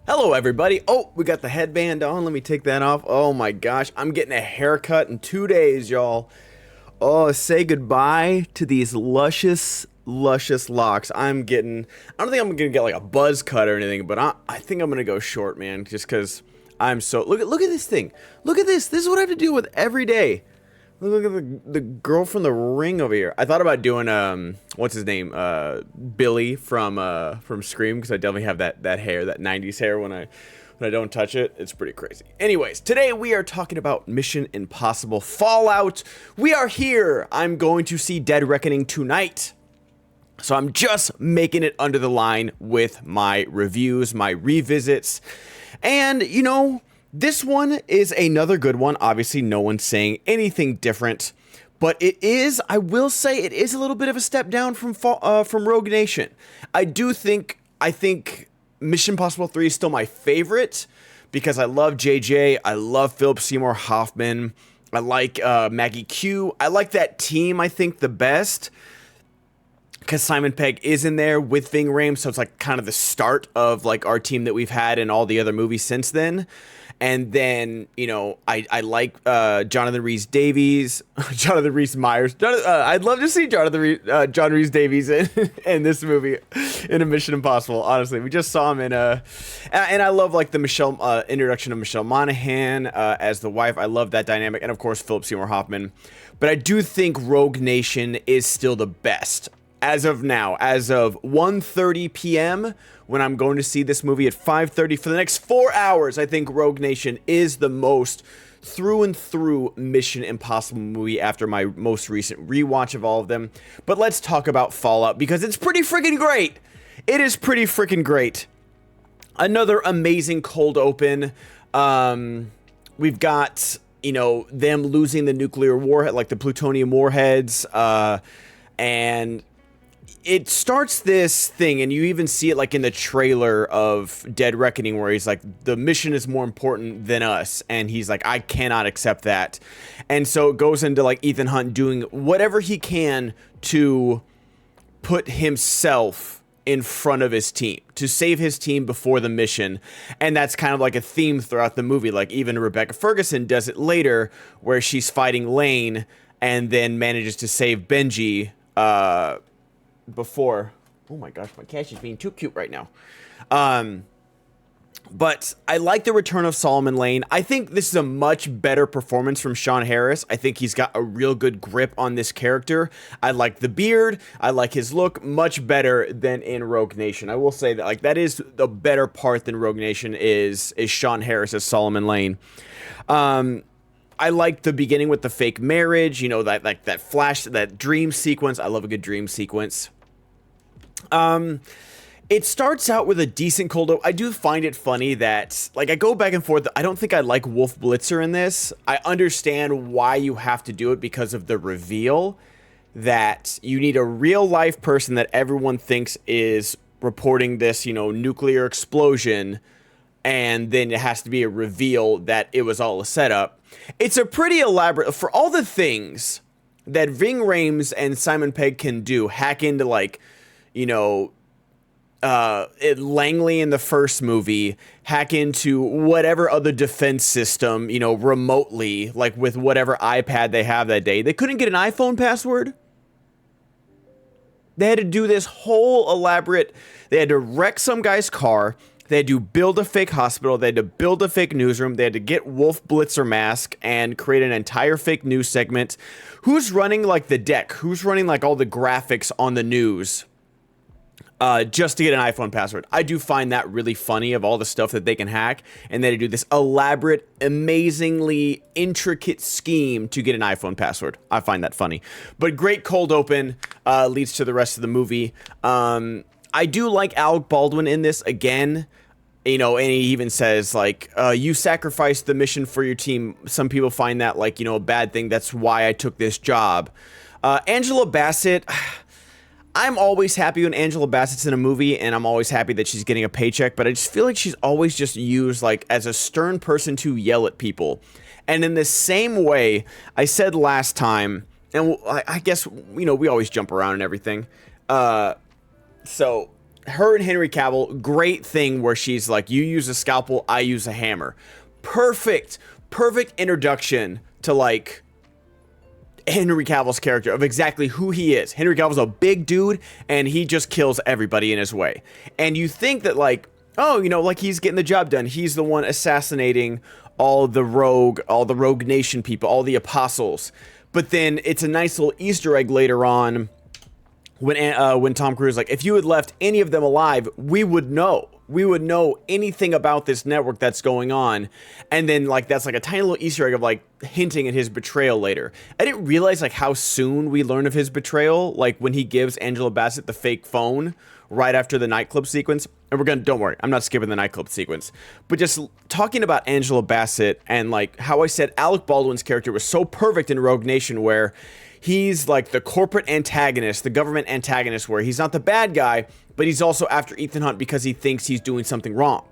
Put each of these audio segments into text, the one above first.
Hello, everybody. Oh, we got the headband on. Let me take that off. Oh my gosh, I'm getting a haircut in 2 days, y'all. Oh, say goodbye to these luscious, luscious locks. I don't think I'm gonna get like a buzz cut or anything, but I think I'm gonna go short, man, just because I'm so. Look at this thing. Look at this. This is what I have to deal with every day. Look at the girl from The Ring over here. I thought about doing what's his name, Billy from Scream, because I definitely have that hair, that '90s hair when I don't touch it. It's pretty crazy. Anyways, today we are talking about Mission Impossible Fallout. We are here. I'm going to see Dead Reckoning tonight, so I'm just making it under the line with my reviews, my revisits, and this one is another good one. Obviously, no one's saying anything different, but I will say, it is a little bit of a step down from Rogue Nation. I think Mission Impossible 3 is still my favorite because I love JJ, I love Philip Seymour Hoffman, I like Maggie Q, I like that team, I think, the best, because Simon Pegg is in there with Ving Rhames, so it's like kind of the start of like our team that we've had in all the other movies since then. And then, I like Jonathan Rhys-Davies, Jonathan Rhys-Meyers. I'd love to see John Rhys-Davies in this movie, in a Mission Impossible. Honestly, we just saw him in and I love like the introduction of Michelle Monaghan as the wife. I love that dynamic, and of course Philip Seymour Hoffman. But I do think Rogue Nation is still the best. As of now, as of 1:30 p.m., when I'm going to see this movie at 5:30 for the next 4 hours, I think Rogue Nation is the most through and through Mission Impossible movie after my most recent rewatch of all of them. But let's talk about Fallout, because it's pretty freaking great. It is pretty freaking great. Another amazing cold open. We've got, them losing the nuclear warhead, like the plutonium warheads, and it starts this thing, and you even see it like in the trailer of Dead Reckoning, where he's like, the mission is more important than us, and he's like, I cannot accept that. And so it goes into like Ethan Hunt doing whatever he can to put himself in front of his team, to save his team before the mission. And that's kind of like a theme throughout the movie. Like even Rebecca Ferguson does it later, where she's fighting Lane and then manages to save Benji before. Oh my gosh, my cat is being too cute right now. But I like the return of Solomon Lane. I think this is a much better performance from Sean Harris. I think he's got a real good grip on this character. I like the beard. I like his look much better than in Rogue Nation. I will say that, like, that is the better part than Rogue Nation is Sean Harris as Solomon Lane. I like the beginning with the fake marriage, that flash, that dream sequence. I love a good dream sequence. It starts out with a decent cold open. I do find it funny that, like, I go back and forth. I don't think I like Wolf Blitzer in this. I understand why you have to do it because of the reveal that you need a real life person that everyone thinks is reporting this, nuclear explosion. And then it has to be a reveal that it was all a setup. It's a pretty elaborate, for all the things that Ving Rhames and Simon Pegg can do, hack into, like, Langley in the first movie, hack into whatever other defense system, remotely, like with whatever iPad they have that day. They couldn't get an iPhone password. They had to do this whole elaborate, they had to wreck some guy's car. They had to build a fake hospital. They had to build a fake newsroom. They had to get Wolf Blitzer mask and create an entire fake news segment. Who's running like the deck? Who's running like all the graphics on the news? Just to get an iPhone password. I do find that really funny, of all the stuff that they can hack, and they do this elaborate, amazingly intricate scheme to get an iPhone password. I find that funny. But great cold open leads to the rest of the movie. I do like Alec Baldwin in this again, and he even says, like, you sacrificed the mission for your team. Some people find that, like, a bad thing. That's why I took this job. Angela Bassett, I'm always happy when Angela Bassett's in a movie, and I'm always happy that she's getting a paycheck, but I just feel like she's always just used, like, as a stern person to yell at people. And in the same way, I said last time, and I guess, we always jump around and everything, so her and Henry Cavill, great thing where she's like, you use a scalpel, I use a hammer. Perfect introduction to like Henry Cavill's character, of exactly who he is. Henry Cavill's a big dude and he just kills everybody in his way. And you think that like, oh, you know, like he's getting the job done. He's the one assassinating all the Rogue Nation people, all the apostles. But then it's a nice little Easter egg later on when Tom Cruise, like, if you had left any of them alive, we would know. We would know anything about this network that's going on. And then, like, that's like a tiny little Easter egg of, like, hinting at his betrayal later. I didn't realize, like, how soon we learn of his betrayal, like, when he gives Angela Bassett the fake phone right after the nightclub sequence. And don't worry, I'm not skipping the nightclub sequence. But just talking about Angela Bassett and, like, how I said Alec Baldwin's character was so perfect in Rogue Nation, where he's like the corporate antagonist, the government antagonist, where he's not the bad guy, but he's also after Ethan Hunt because he thinks he's doing something wrong.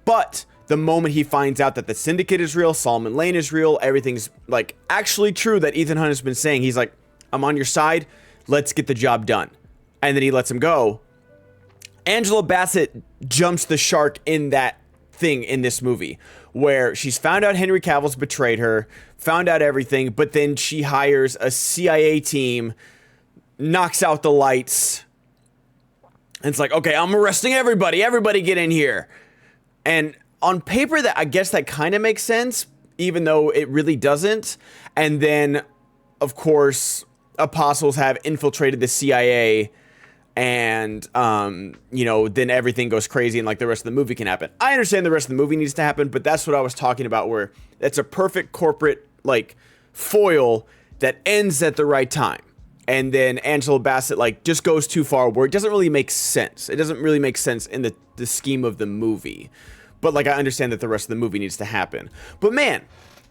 But the moment he finds out that the Syndicate is real, Solomon Lane is real, everything's like actually true that Ethan Hunt has been saying, he's like, I'm on your side, let's get the job done. And then he lets him go. Angela Bassett jumps the shark in that thing in this movie, where she's found out Henry Cavill's betrayed her, found out everything, but then she hires a CIA team, knocks out the lights, and it's like, okay, I'm arresting everybody get in here. And on paper, that I guess that kind of makes sense, even though it really doesn't. And then, of course, apostles have infiltrated the CIA, and you know, then everything goes crazy and like the rest of the movie can happen. I understand the rest of the movie needs to happen, but that's what I was talking about, where it's a perfect corporate like foil that ends at the right time. And then Angela Bassett like just goes too far, where it doesn't really make sense. It doesn't really make sense in the scheme of the movie. But like, I understand that the rest of the movie needs to happen. But man,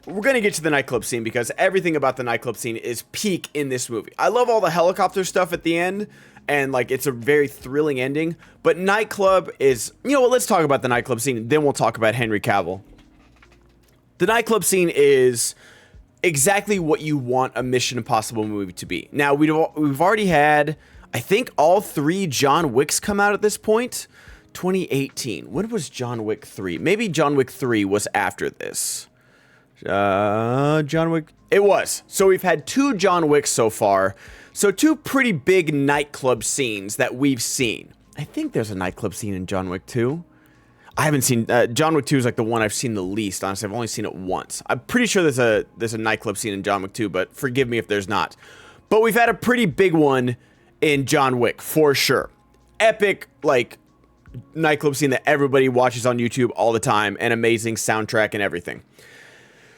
we're going to get to the nightclub scene, because everything about the nightclub scene is peak in this movie. I love all the helicopter stuff at the end, and like it's a very thrilling ending. But nightclub is, you know what, let's talk about the nightclub scene, then we'll talk about Henry Cavill. The nightclub scene is exactly what you want a Mission Impossible movie to be. Now, we've already had, I think, all 3 John Wicks come out at this point. 2018. When was John Wick 3? Maybe John Wick 3 was after this. John Wick. It was. So we've had 2 John Wicks so far. So 2 pretty big nightclub scenes that we've seen. I think there's a nightclub scene in John Wick 2. I haven't seen John Wick 2 is like the one I've seen the least. Honestly, I've only seen it once. I'm pretty sure there's a nightclub scene in John Wick 2, but forgive me if there's not. But we've had a pretty big one in John Wick for sure. Epic like nightclub scene that everybody watches on YouTube all the time, and amazing soundtrack and everything.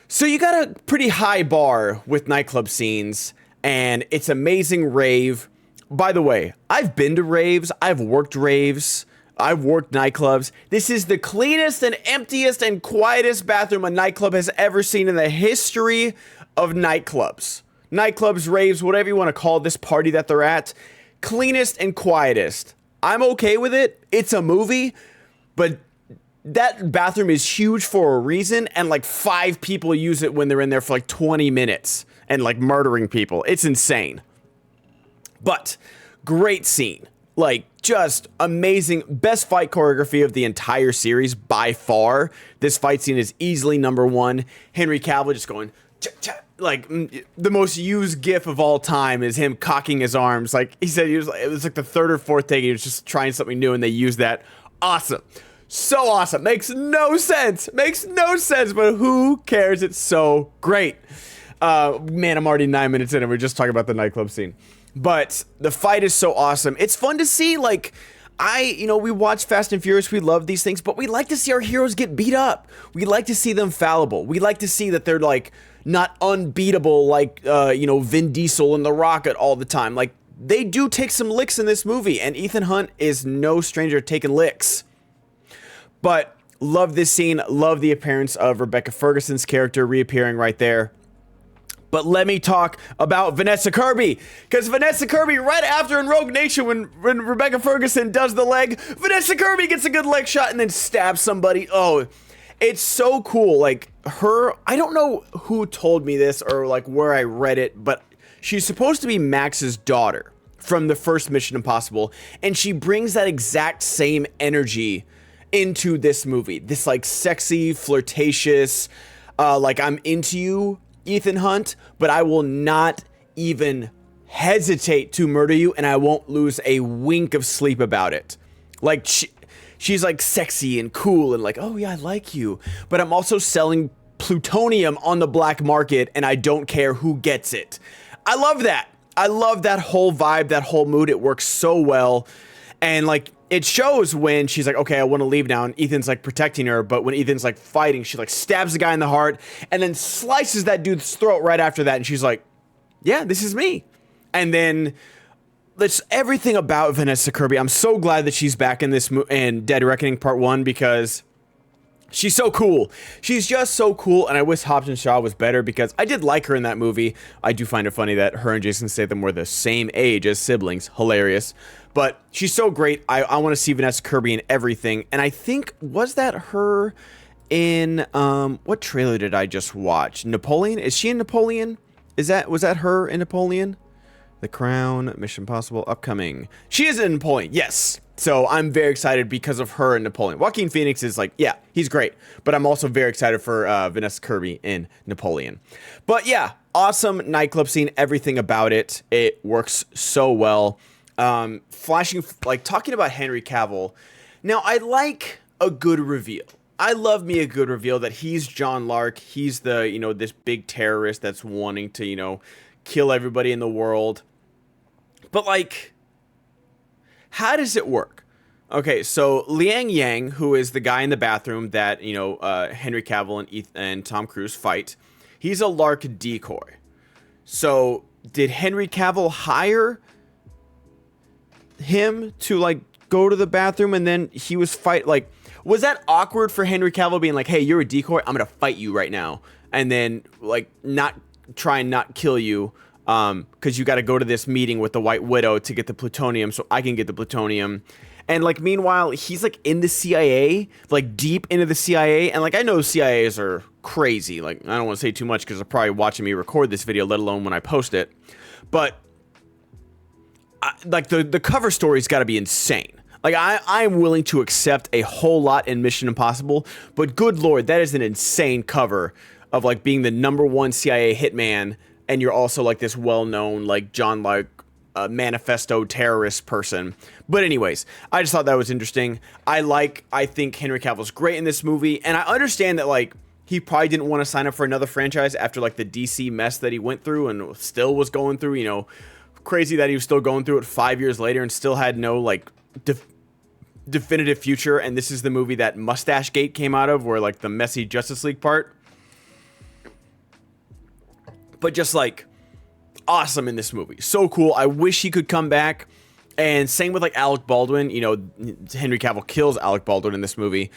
So you got a pretty high bar with nightclub scenes, and it's amazing rave. By the way, I've been to raves, I've worked raves, I've worked nightclubs. This is the cleanest and emptiest and quietest bathroom a nightclub has ever seen in the history of nightclubs. Nightclubs, raves, whatever you want to call this party that they're at. Cleanest and quietest. I'm okay with it. It's a movie, but that bathroom is huge for a reason, and like 5 people use it when they're in there for like 20 minutes and like murdering people. It's insane. But great scene. Like, just amazing. Best fight choreography of the entire series by far. This fight scene is easily number 1. Henry Cavill just going, like, the most used gif of all time is him cocking his arms. Like he said, it was like the 3rd or 4th take. He was just trying something new, and they used that. Awesome. So awesome. Makes no sense. Makes no sense, but who cares? It's so great. Man, I'm already 9 minutes in, and we're just talking about the nightclub scene. But the fight is so awesome. It's fun to see, like, we watch Fast and Furious, we love these things, but we like to see our heroes get beat up. We like to see them fallible. We like to see that they're, like, not unbeatable like, Vin Diesel and The Rock all the time. Like, they do take some licks in this movie, and Ethan Hunt is no stranger to taking licks. But love this scene, love the appearance of Rebecca Ferguson's character reappearing right there. But let me talk about Vanessa Kirby, because Vanessa Kirby, right after in Rogue Nation, when Rebecca Ferguson does the leg, Vanessa Kirby gets a good leg shot and then stabs somebody. Oh, it's so cool. Like, I don't know who told me this or like where I read it, but she's supposed to be Max's daughter from the first Mission Impossible, and she brings that exact same energy into this movie. This like sexy, flirtatious, like I'm into you, Ethan Hunt, but I will not even hesitate to murder you, and I won't lose a wink of sleep about it. Like she's like sexy and cool and like, oh yeah, I like you, but I'm also selling plutonium on the black market, and I don't care who gets it. I love that. I love that whole vibe, that whole mood. It works so well. And like it shows when she's like, okay, I want to leave now, and Ethan's like protecting her, but when Ethan's like fighting, she like stabs the guy in the heart and then slices that dude's throat right after that, and she's like, yeah, this is me. And then that's everything about Vanessa Kirby. I'm so glad that she's back in this in Dead Reckoning Part 1 because she's so cool. She's just so cool, and I wish Hobbs and Shaw was better because I did like her in that movie. I do find it funny that her and Jason Statham were the same age as siblings. Hilarious. But she's so great. I want to see Vanessa Kirby in everything. And I think, was that her in, what trailer did I just watch? Napoleon? Is she in Napoleon? Was that her in Napoleon? The Crown, Mission Impossible, upcoming. She is in Napoleon, yes. So I'm very excited because of her in Napoleon. Joaquin Phoenix is like, yeah, he's great. But I'm also very excited for Vanessa Kirby in Napoleon. But yeah, awesome nightclub scene, everything about it. It works so well. Flashing, like talking about Henry Cavill. Now, I like a good reveal. I love me a good reveal that he's John Lark. He's the, you know, this big terrorist that's wanting to, you know, kill everybody in the world. But like, how does it work? Okay, so Liang Yang, who is the guy in the bathroom that, you know, Henry Cavill and Tom Cruise fight, he's a Lark decoy. So did Henry Cavill hire him to like go to the bathroom, and then he was like, was that awkward for Henry Cavill being like, hey, you're a decoy, I'm gonna fight you right now, and then like not try and not kill you because you got to go to this meeting with the White Widow to get the plutonium so I can get the plutonium. And like meanwhile he's like in the CIA, like deep into the CIA, and like I know CIAs are crazy, like I don't want to say too much because they're probably watching me record this video, let alone when I post it, but like the cover story's got to be insane. Like I'm willing to accept a whole lot in Mission Impossible, but good lord, that is an insane cover of like being the #1 CIA hitman, and you're also like this well-known like John like manifesto terrorist person. But anyways, I just thought that was interesting. I think Henry Cavill's great in this movie, and I understand that like he probably didn't want to sign up for another franchise after like the DC mess that he went through and still was going through, you know. Crazy that he was still going through it 5 years later and still had no like definitive future. And this is the movie that Mustache Gate came out of, where like the messy Justice League part. But just like awesome in this movie, so cool. I wish he could come back. And same with like Alec Baldwin. You know, Henry Cavill kills Alec Baldwin in this movie.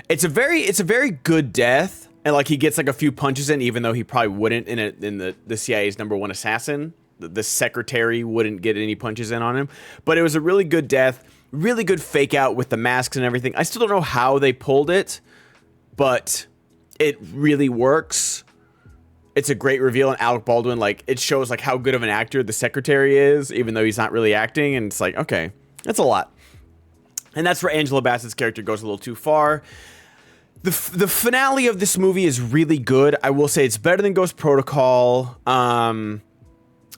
It's a very good death, and like he gets like a few punches in, even though he probably wouldn't in the CIA's #1 assassin. The secretary wouldn't get any punches in on him, but it was a really good death, really good fake out with the masks and everything. I still don't know how they pulled it, but it really works. It's a great reveal, and Alec Baldwin, like, it shows like how good of an actor the secretary is, even though he's not really acting, and it's like, okay, that's a lot. And that's where Angela Bassett's character goes a little too far. The finale of this movie is really good. I will say it's better than Ghost Protocol.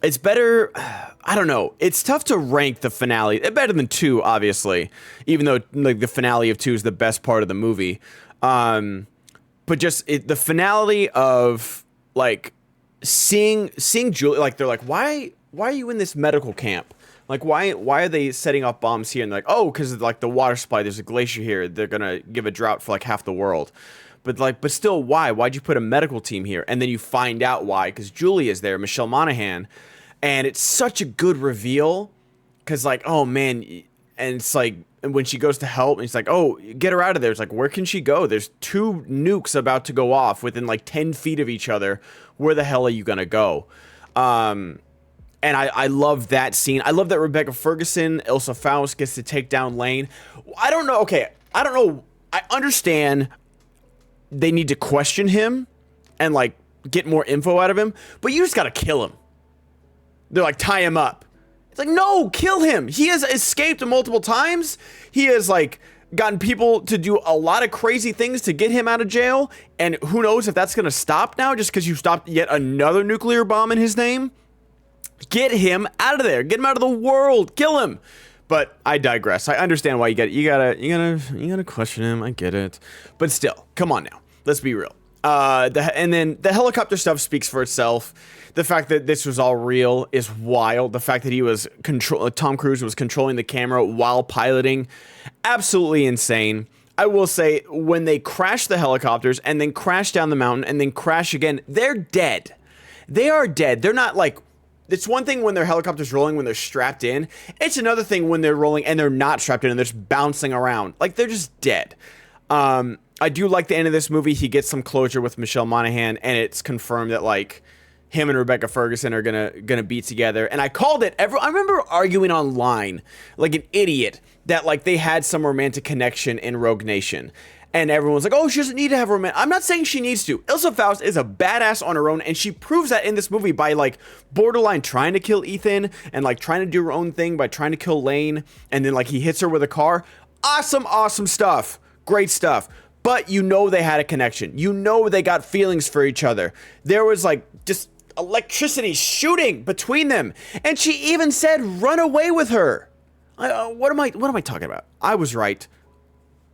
It's better, I don't know. It's tough to rank the finale. It's better than 2, obviously, even though like the finale of 2 is the best part of the movie. But just the finale of like seeing Julie, like they're like, why are you in this medical camp? Like why are they setting up bombs here? And they're like, oh, because like the water supply, there's a glacier here. They're gonna give a drought for like half the world. But still, why? Why'd you put a medical team here? And then you find out why, because Julie is there, Michelle Monaghan. And it's such a good reveal, because like, oh man, and it's like, and when she goes to help, and it's like, oh, get her out of there. It's like, where can she go? There's 2 nukes about to go off within like 10 feet of each other. Where the hell are you gonna go? And I love that scene. I love that Rebecca Ferguson, Ilsa Faust gets to take down Lane. I don't know. Okay, I don't know. I understand they need to question him and like get more info out of him, but you just gotta kill him. They're like, tie him up. It's like, no, kill him. He has escaped multiple times. He has like gotten people to do a lot of crazy things to get him out of jail. And who knows if that's going to stop now just because you stopped yet another nuclear bomb in his name. Get him out of there. Get him out of the world. Kill him. But I digress. I understand why you gotta question him. I get it. But still, come on now. Let's be real. And then the helicopter stuff speaks for itself. The fact that this was all real is wild. The fact that he was Tom Cruise was controlling the camera while piloting, absolutely insane. I will say, when they crash the helicopters and then crash down the mountain and then crash again, they're dead. They are dead. They're not like, it's one thing when their helicopter's rolling when they're strapped in. It's another thing when they're rolling and they're not strapped in and they're just bouncing around. Like, they're just dead. I do like the end of this movie. He gets some closure with Michelle Monaghan, and it's confirmed that, like, him and Rebecca Ferguson are gonna be together. And I called it. I remember arguing online like an idiot that, like, they had some romantic connection in Rogue Nation. And everyone's like, oh, she doesn't need to have romantic. I'm not saying she needs to. Ilsa Faust is a badass on her own, and she proves that in this movie by, like, borderline trying to kill Ethan and, like, trying to do her own thing by trying to kill Lane. And then, like, he hits her with a car. Awesome, awesome stuff. Great stuff. But you know they had a connection. You know they got feelings for each other. There was, like, just electricity shooting between them. And she even said, run away with her. What am I talking about? I was right.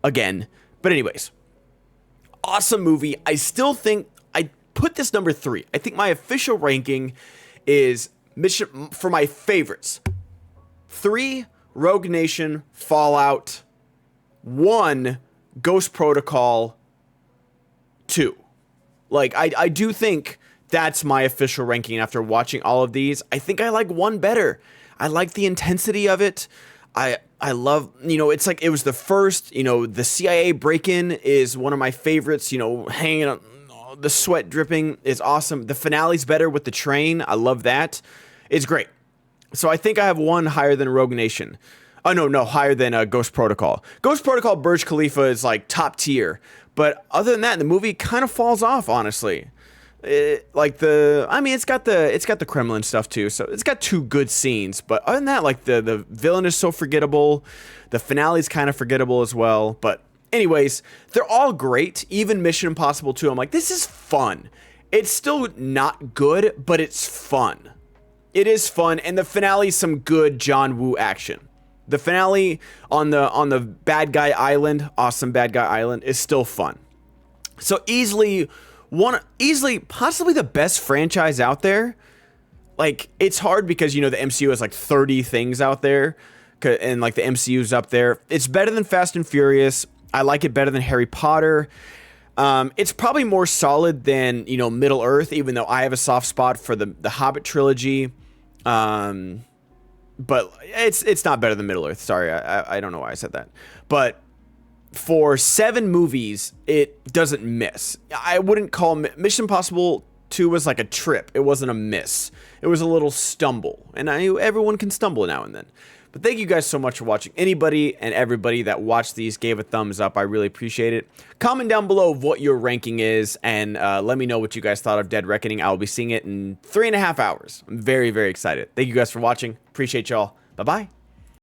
Again. But anyways, awesome movie. I still think I put this number 3. I think my official ranking is Mission for my favorites. 3, Rogue Nation, Fallout. 1, Ghost Protocol. 2. Like, I do think that's my official ranking after watching all of these. I think I like 1 better. I like the intensity of it. I love, it's like it was the first, the CIA break-in is one of my favorites, hanging on, the sweat dripping is awesome. The finale's better with the train. I love that. It's great. So I think I have 1 higher than Rogue Nation. Oh, no, higher than Ghost Protocol. Ghost Protocol Burj Khalifa is like top tier. But other than that, the movie kind of falls off, honestly. It's got the Kremlin stuff too, so it's got 2 good scenes, but other than that, like, the villain is so forgettable, the finale's kind of forgettable as well. But anyways, they're all great. Even Mission Impossible 2, I'm like, this is fun. It's still not good, but it's fun. It is fun, and the finale's some good John Woo action. The finale on the bad guy island, awesome bad guy island, is still fun. So easily possibly the best franchise out there. Like, it's hard because, the MCU has like 30 things out there, and like the MCU's up there. It's better than Fast and Furious. I like it better than Harry Potter. It's probably more solid than, Middle Earth, even though I have a soft spot for the Hobbit trilogy. But it's not better than Middle Earth. Sorry, I don't know why I said that. But for 7 movies, it doesn't miss. I wouldn't call Mission Impossible 2 was like a trip. It wasn't a miss. It was a little stumble. And everyone can stumble now and then. But thank you guys so much for watching. Anybody and everybody that watched these gave a thumbs up. I really appreciate it. Comment down below what your ranking is, and let me know what you guys thought of Dead Reckoning. I'll be seeing it in 3.5 hours. I'm very, very excited. Thank you guys for watching. Appreciate y'all. Bye-bye.